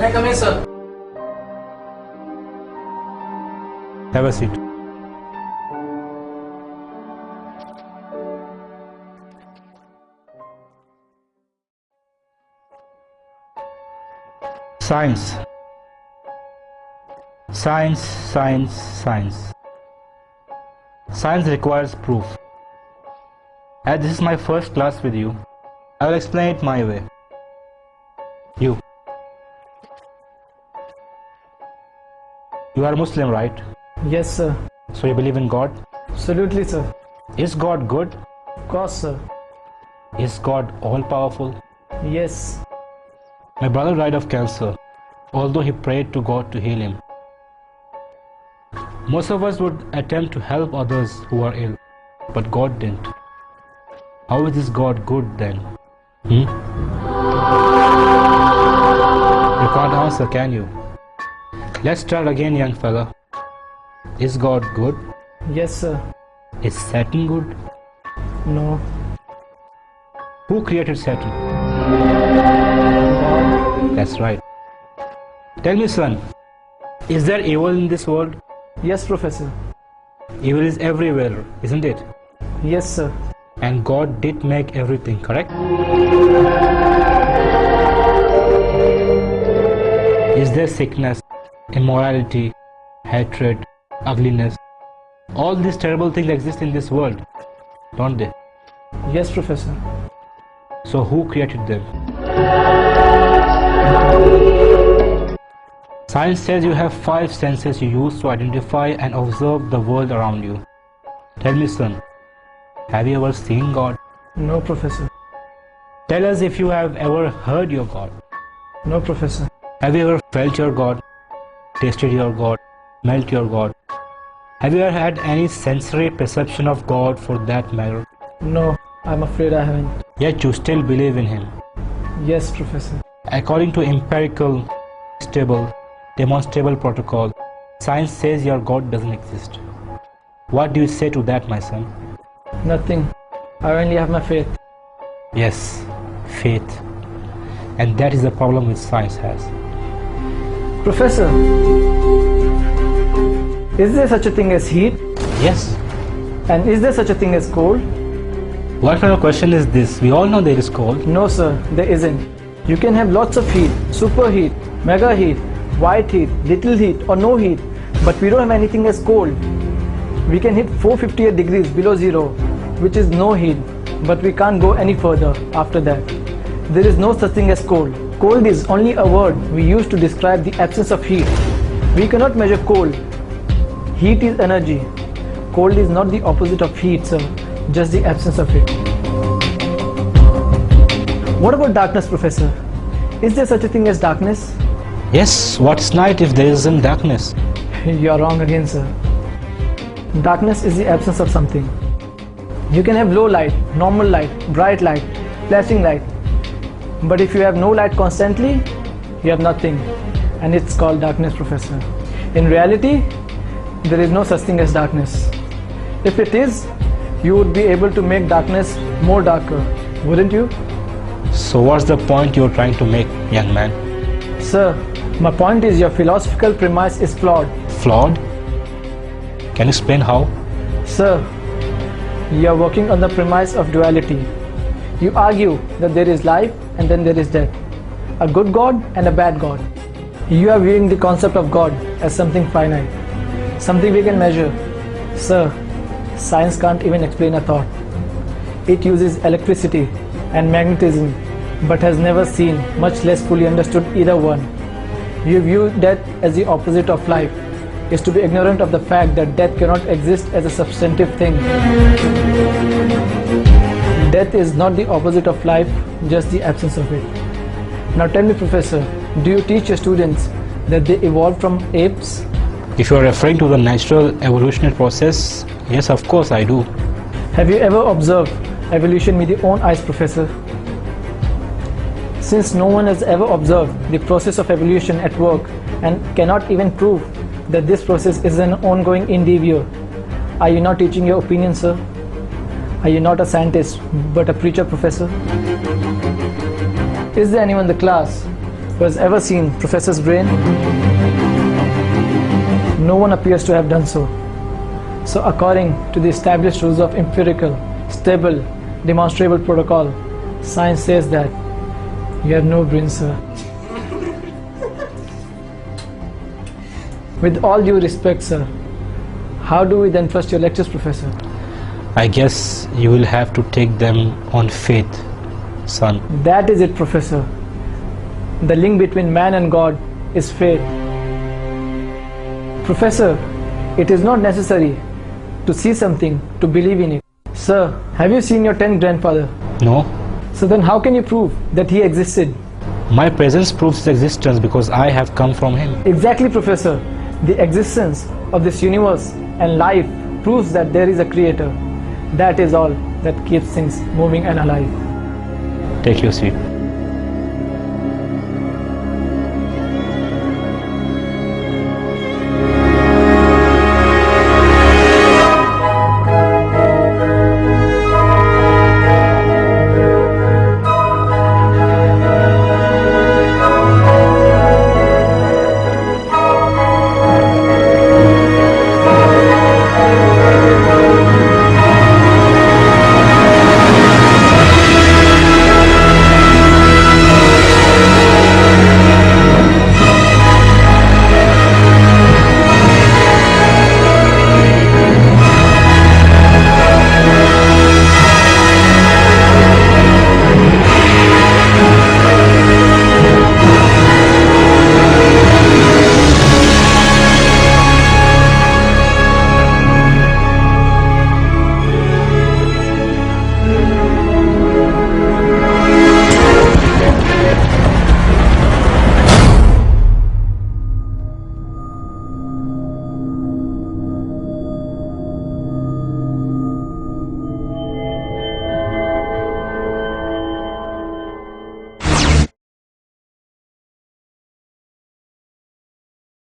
Can I come in, sir? Have a seat. Science. Science, science, science. Science requires proof. As this is my first class with you, I will explain it my way. You are a Muslim, right? Yes, sir. So you believe in God? Absolutely, sir. Is God good? Of course, sir. Is God all-powerful? Yes. My brother died of cancer, although he prayed to God to heal him. Most of us would attempt to help others who are ill, but God didn't. How is this God good then? You can't answer, can you? Let's start again, young fella. Is God good? Yes, sir. Is Satan good? No. Who created Satan? God. That's right. Tell me, son, is there evil in this world? Yes, Professor. Evil is everywhere, isn't it? Yes, sir. And God did make everything, correct? Is there sickness, immorality, hatred, ugliness? All these terrible things exist in this world, don't they? Yes, Professor. So who created them? Science says you have 5 senses you use to identify and observe the world around you. Tell me, son, have you ever seen God? No, Professor. Tell us if you have ever heard your God. No, Professor. Have you ever felt your God, tasted your God, smelt your God? Have you ever had any sensory perception of God for that matter? No, I'm afraid I haven't. Yet you still believe in Him. Yes, Professor. According to empirical, stable, demonstrable protocol, science says your God doesn't exist. What do you say to that, my son? Nothing. I only have my faith. Yes, faith. And that is the problem which science has. Professor, is there such a thing as heat? Yes. And is there such a thing as cold? What kind of question is this? We all know there is cold. No, sir, there isn't. You can have lots of heat, superheat, mega heat, white heat, little heat or no heat, but we don't have anything as cold. We can hit 458 degrees below zero, which is no heat, but we can't go any further after that. There is no such thing as cold. Cold is only a word we use to describe the absence of heat. We cannot measure cold. Heat is energy. Cold is not the opposite of heat, sir, just the absence of it. What about darkness, Professor? Is there such a thing as darkness? Yes, what is night if there isn't darkness? You are wrong again, sir. Darkness is the absence of something. You can have low light, normal light, bright light, flashing light. But if you have no light constantly, you have nothing. And it's called darkness, Professor. In reality, there is no such thing as darkness. If it is, you would be able to make darkness more darker, wouldn't you? So what's the point you're trying to make, young man? Sir, my point is your philosophical premise is flawed. Flawed? Can you explain how? Sir, you are working on the premise of duality. You argue that there is life and then there is death, a good God and a bad God. You are viewing the concept of God as something finite, something we can measure. Sir, science can't even explain a thought. It uses electricity and magnetism, but has never seen, much less fully understood either one. You view death as the opposite of life, is to be ignorant of the fact that death cannot exist as a substantive thing. Death is not the opposite of life, just the absence of it. Now tell me, Professor, do you teach your students that they evolved from apes? If you are referring to the natural evolutionary process, yes, of course I do. Have you ever observed evolution with your own eyes, Professor? Since no one has ever observed the process of evolution at work and cannot even prove that this process is an ongoing endeavor, are you not teaching your opinion, sir? Are you not a scientist but a preacher, Professor? Is there anyone in the class who has ever seen Professor's brain? No one appears to have done so. So according to the established rules of empirical, stable, demonstrable protocol, science says that you have no brain, sir. With all due respect, sir, how do we then trust your lectures, Professor? I guess you will have to take them on faith, son. That is it, Professor. The link between man and God is faith. Professor, it is not necessary to see something to believe in it. Sir, have you seen your 10th grandfather? No? So then how can you prove that he existed? My presence proves his existence because I have come from him. Exactly, Professor. The existence of this universe and life proves that there is a creator. That is all that keeps things moving and alive. Take your seat.